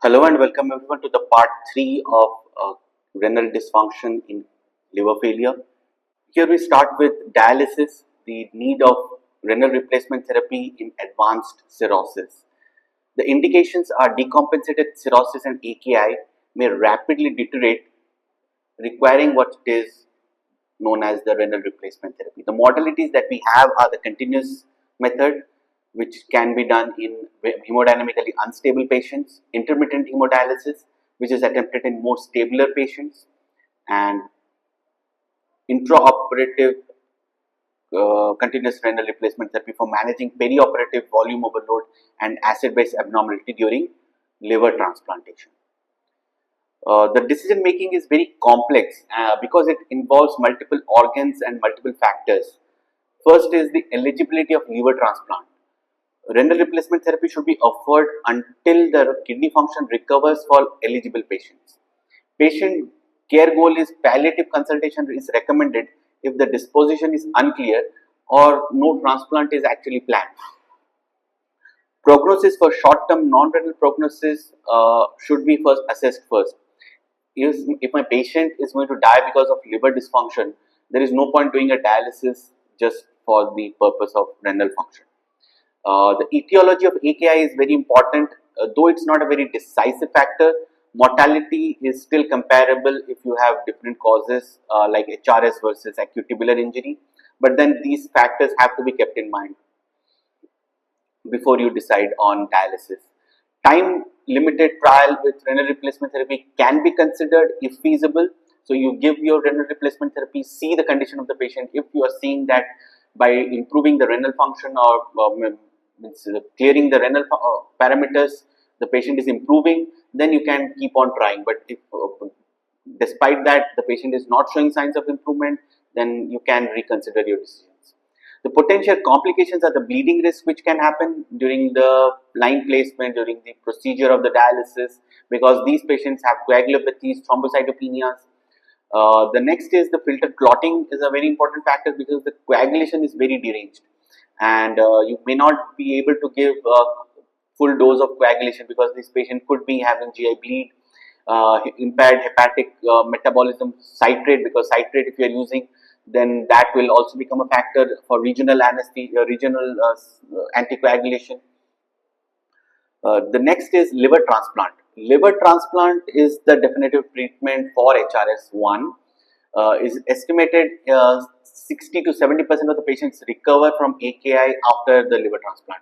Hello and welcome everyone to the part 3 of renal dysfunction in liver failure. Here we start with dialysis, the need of renal replacement therapy in advanced cirrhosis. The indications are decompensated cirrhosis and AKI may rapidly deteriorate, requiring what is known as the renal replacement therapy. The modalities that we have are the continuous method, which can be done in hemodynamically unstable patients, intermittent hemodialysis, which is attempted in more stabler patients, and intraoperative continuous renal replacement therapy for managing perioperative volume overload and acid-base abnormality during liver transplantation. The decision making is very complex because it involves multiple organs and multiple factors. First is the eligibility of liver transplant. Renal replacement therapy should be offered until the kidney function recovers for eligible patients. Patient care goal is palliative consultation is recommended if the disposition is unclear or no transplant is actually planned. Prognosis for short-term non-renal prognosis should be first assessed first. If my patient is going to die because of liver dysfunction, there is no point doing a dialysis just for the purpose of renal function. The etiology of AKI is very important, though it's not a very decisive factor. Mortality is still comparable if you have different causes like HRS versus acute tubular injury, but then these factors have to be kept in mind before you decide on dialysis. Time limited trial with renal replacement therapy can be considered if feasible. So you give your renal replacement therapy, see the condition of the patient. If you are seeing that by improving the renal function or clearing the renal parameters, the patient is improving, then you can keep on trying. But if despite that the patient is not showing signs of improvement, then you can reconsider your decisions. The potential complications are the bleeding risk which can happen during the line placement, during the procedure of the dialysis, because these patients have coagulopathies, thrombocytopenias. The next is the filter clotting is a very important factor because the coagulation is very deranged, and you may not be able to give a full dose of coagulation because this patient could be having GI bleed, impaired hepatic metabolism, citrate, because citrate if you are using, then that will also become a factor for regional anesthesia, regional anticoagulation. The next is liver transplant. Liver transplant is the definitive treatment for HRS1. Is estimated 60 to 70% of the patients recover from AKI after the liver transplant.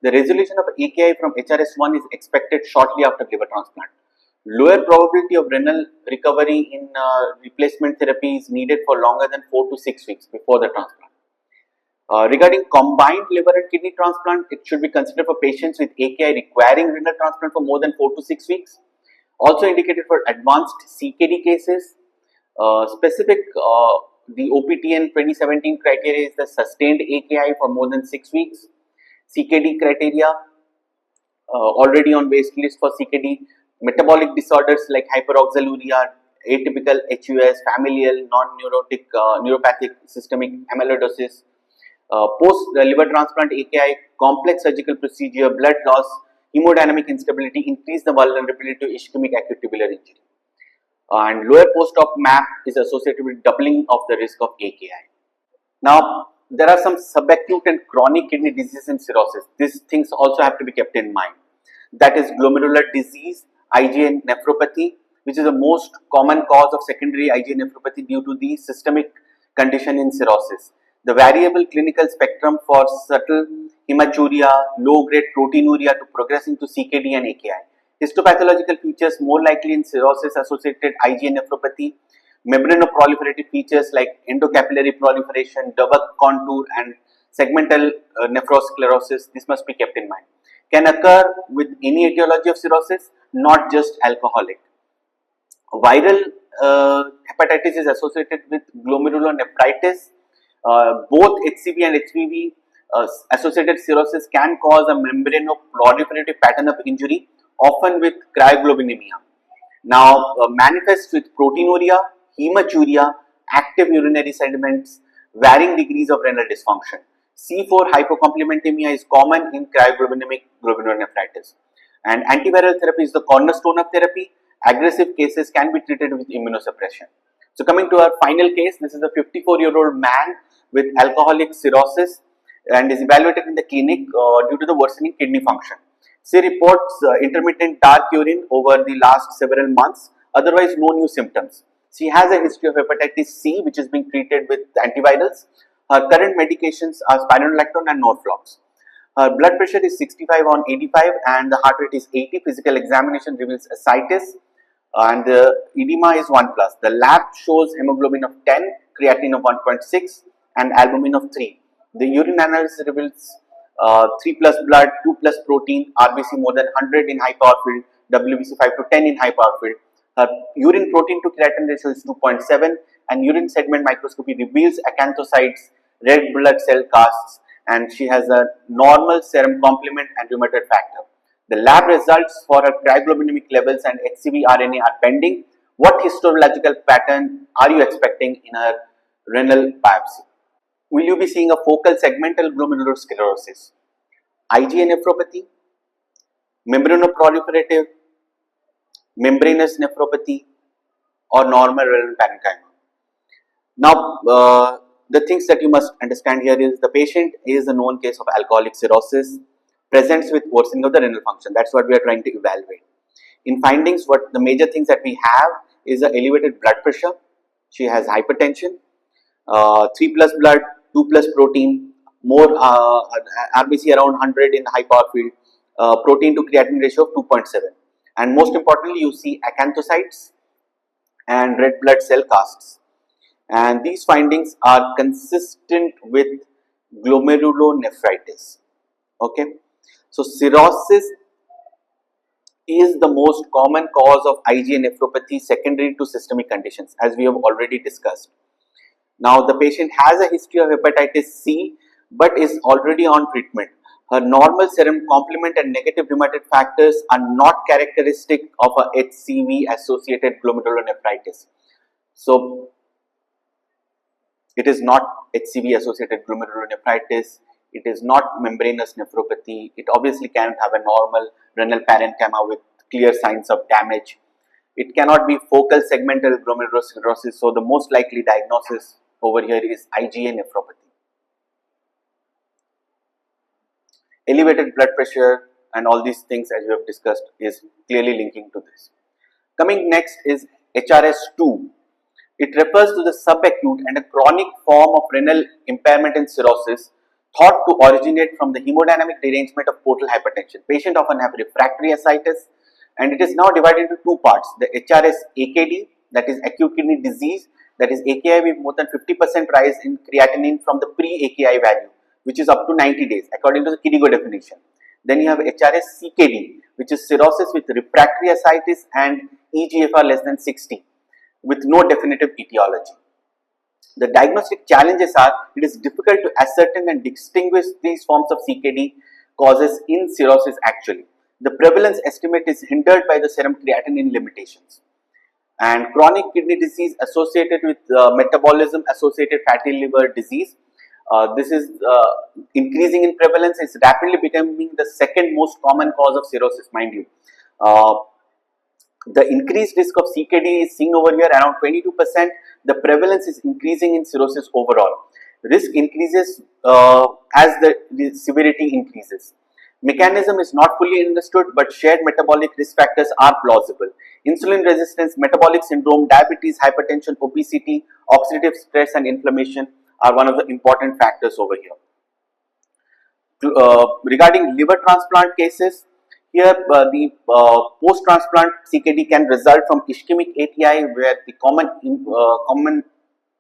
The resolution of AKI from HRS1 is expected shortly after liver transplant. Lower probability of renal recovery in replacement therapy is needed for longer than 4 to 6 weeks before the transplant. Regarding combined liver and kidney transplant, it should be considered for patients with AKI requiring renal transplant for more than 4 to 6 weeks. Also indicated for advanced CKD cases. The OPTN 2017 criteria is the sustained AKI for more than 6 weeks. CKD criteria already on wait list for CKD. Metabolic disorders like hyperoxaluria, atypical HUS, familial, non-neurotic, neuropathic systemic amyloidosis, post liver transplant AKI, complex surgical procedure, blood loss, hemodynamic instability increase the vulnerability to ischemic acute tubular injury. And lower post-op MAP is associated with doubling of the risk of AKI. Now, there are some subacute and chronic kidney disease and cirrhosis. These things also have to be kept in mind. That is glomerular disease, IgA nephropathy, which is the most common cause of secondary IgA nephropathy due to the systemic condition in cirrhosis. The variable clinical spectrum for subtle hematuria, low-grade proteinuria to progressing to CKD and AKI. Histopathological features more likely in cirrhosis-associated IgA nephropathy. Membranoproliferative features like endocapillary proliferation, Dubach contour, and segmental nephrosclerosis. This must be kept in mind. Can occur with any etiology of cirrhosis, not just alcoholic. Viral hepatitis is associated with glomerulonephritis. Both HCV and HBV associated cirrhosis can cause a membranoproliferative pattern of injury, often with cryoglobulinemia. Now, manifests with proteinuria, hematuria, active urinary sediments, varying degrees of renal dysfunction. C4 hypocomplementemia is common in cryoglobulinemic glomerulonephritis. And antiviral therapy is the cornerstone of therapy. Aggressive cases can be treated with immunosuppression. So coming to our final case, this is a 54-year-old man with alcoholic cirrhosis and is evaluated in the clinic due to the worsening kidney function. She reports intermittent dark urine over the last several months, otherwise no new symptoms. She has a history of hepatitis C, which is being treated with antivirals. Her current medications are spironolactone and Norflox. Her blood pressure is 65 on 85 and the heart rate is 80. Physical examination reveals ascites and the edema is 1 plus. The lab shows hemoglobin of 10, creatinine of 1.6 and albumin of 3. The urine analysis reveals 3 plus blood, 2 plus protein, RBC more than 100 in high power field, WBC 5 to 10 in high power field. Her urine protein to creatinine ratio is 2.7 and urine segment microscopy reveals acanthocytes, red blood cell casts, and she has a normal serum complement and rheumatoid factor. The lab results for her cryoglobulinemic levels and HCV RNA are pending. What histological pattern are you expecting in her renal biopsy? Will you be seeing a focal segmental glomerulosclerosis, IgA nephropathy, membranoproliferative, membranous nephropathy, or normal renal parenchyma? Now, the things that you must understand here is the patient is a known case of alcoholic cirrhosis, presents with worsening of the renal function. That's what we are trying to evaluate. In findings, what the major things that we have is a elevated blood pressure. She has hypertension, 3 plus blood, 2 plus protein, more RBC around 100 in high power field, protein to creatinine ratio of 2.7. And most importantly, you see acanthocytes and red blood cell casts. And these findings are consistent with glomerulonephritis. Okay, so cirrhosis is the most common cause of IgA nephropathy secondary to systemic conditions, as we have already discussed. Now, the patient has a history of hepatitis C but is already on treatment. Her normal serum complement and negative rheumatoid factors are not characteristic of a HCV associated glomerulonephritis. So, it is not HCV associated glomerulonephritis, it is not membranous nephropathy, it obviously cannot have a normal renal parenchyma with clear signs of damage. It cannot be focal segmental glomerulosclerosis, so the most likely diagnosis over here is IgA nephropathy. Elevated blood pressure and all these things, as we have discussed, is clearly linking to this. Coming next is HRS2. It refers to the subacute and a chronic form of renal impairment and cirrhosis thought to originate from the hemodynamic derangement of portal hypertension. Patient often have refractory ascites, and it is now divided into two parts: the HRS-AKD, that is acute kidney disease, that is AKI with more than 50% rise in creatinine from the pre-AKI value, which is up to 90 days according to the KDIGO definition. Then you have HRS-CKD, which is cirrhosis with refractory ascites and eGFR less than 60 with no definitive etiology. The diagnostic challenges are, it is difficult to ascertain and distinguish these forms of CKD causes in cirrhosis actually. The prevalence estimate is hindered by the serum creatinine limitations. And chronic kidney disease associated with metabolism associated fatty liver disease. This is increasing in prevalence. It's rapidly becoming the second most common cause of cirrhosis, mind you. The increased risk of CKD is seen over here around 22%. The prevalence is increasing in cirrhosis overall. Risk increases as the severity increases. Mechanism is not fully understood, but shared metabolic risk factors are plausible. Insulin resistance, metabolic syndrome, diabetes, hypertension, obesity, oxidative stress and inflammation are one of the important factors over here. Regarding liver transplant cases, here the post-transplant CKD can result from ischemic ATI, where the common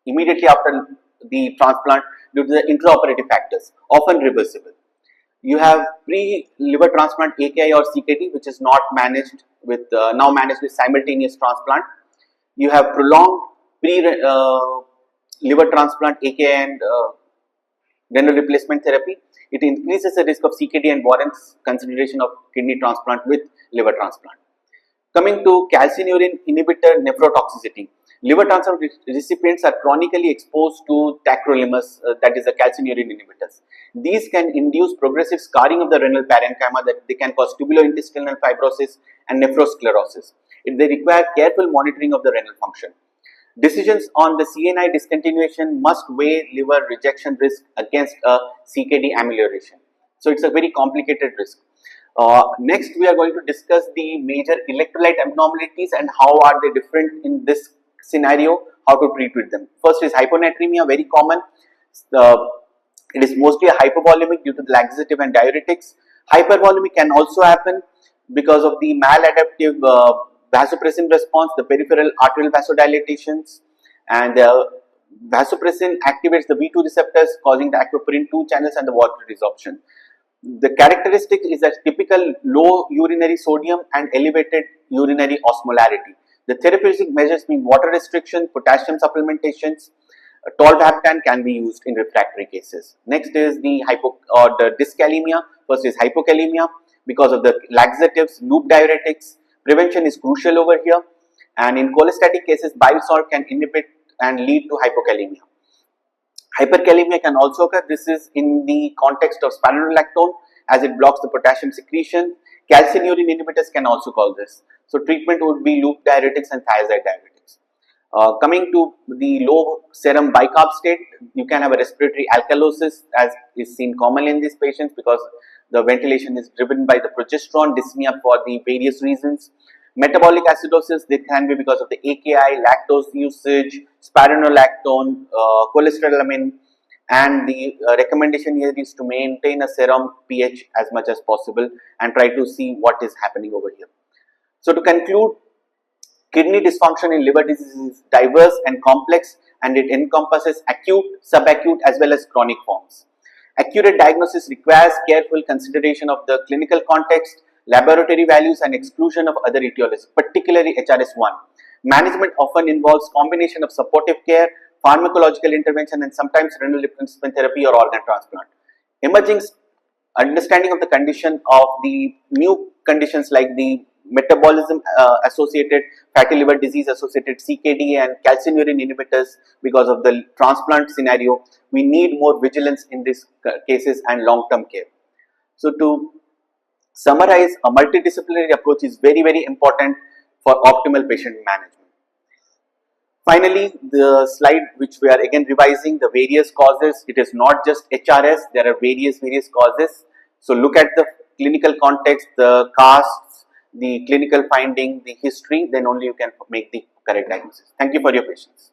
immediately after the transplant due to the intraoperative factors, often reversible. You have pre-liver transplant AKI or CKD, which is not managed with now managed with simultaneous transplant. You have prolonged pre-liver transplant AKI and renal replacement therapy. It increases the risk of CKD and warrants consideration of kidney transplant with liver transplant. Coming to calcineurin inhibitor nephrotoxicity. Liver transplant recipients are chronically exposed to tacrolimus, that is the calcineurin inhibitors. These can induce progressive scarring of the renal parenchyma, that they can cause tubulointestinal fibrosis and nephrosclerosis. They require careful monitoring of the renal function. Decisions on the CNI discontinuation must weigh liver rejection risk against a CKD amelioration. So it's a very complicated risk. Next, we are going to discuss the major electrolyte abnormalities and how are they different in this scenario, how to treat with them. First is hyponatremia, very common. It is mostly a hypovolemic due to the laxative and diuretics. Hypervolemic can also happen because of the maladaptive vasopressin response, the peripheral arterial vasodilatations, and vasopressin activates the V2 receptors, causing the aquaporin 2 channels and the water resorption. The characteristic is a typical low urinary sodium and elevated urinary osmolarity. The therapeutic measures mean water restriction, potassium supplementations. Tolvaptan can be used in refractory cases. Next is the dyskalemia. First is hypokalemia because of the laxatives, loop diuretics. Prevention is crucial over here, and in cholestatic cases, bile salt can inhibit and lead to hypokalemia. Hyperkalemia can also occur. This is in the context of spironolactone, as it blocks the potassium secretion. Calcineurin inhibitors can also cause this. So treatment would be loop diuretics and thiazide diuretics. Coming to the low serum bicarb state, you can have a respiratory alkalosis, as is seen commonly in these patients because the ventilation is driven by the progesterone, dyspnea for the various reasons. Metabolic acidosis, they can be because of the AKI, lactose usage, spironolactone, cholesterolamine, and the recommendation here is to maintain a serum pH as much as possible and try to see what is happening over here. So to conclude, kidney dysfunction in liver disease is diverse and complex, and it encompasses acute, subacute as well as chronic forms. Accurate diagnosis requires careful consideration of the clinical context, laboratory values and exclusion of other etiologies, particularly HRS1. Management often involves combination of supportive care, pharmacological intervention and sometimes renal replacement therapy or organ transplant. Emerging understanding of the condition of the new conditions like the metabolism associated fatty liver disease associated CKD and calcineurin inhibitors because of the transplant scenario, we need more vigilance in these cases and long-term care. So to summarize, a multidisciplinary approach is very important for optimal patient management. Finally, the slide which we are again revising, the various causes. It is not just HRS, there are various causes. So look at the clinical context, the casts, the clinical finding, the history, then only you can make the correct diagnosis. Thank you for your patience.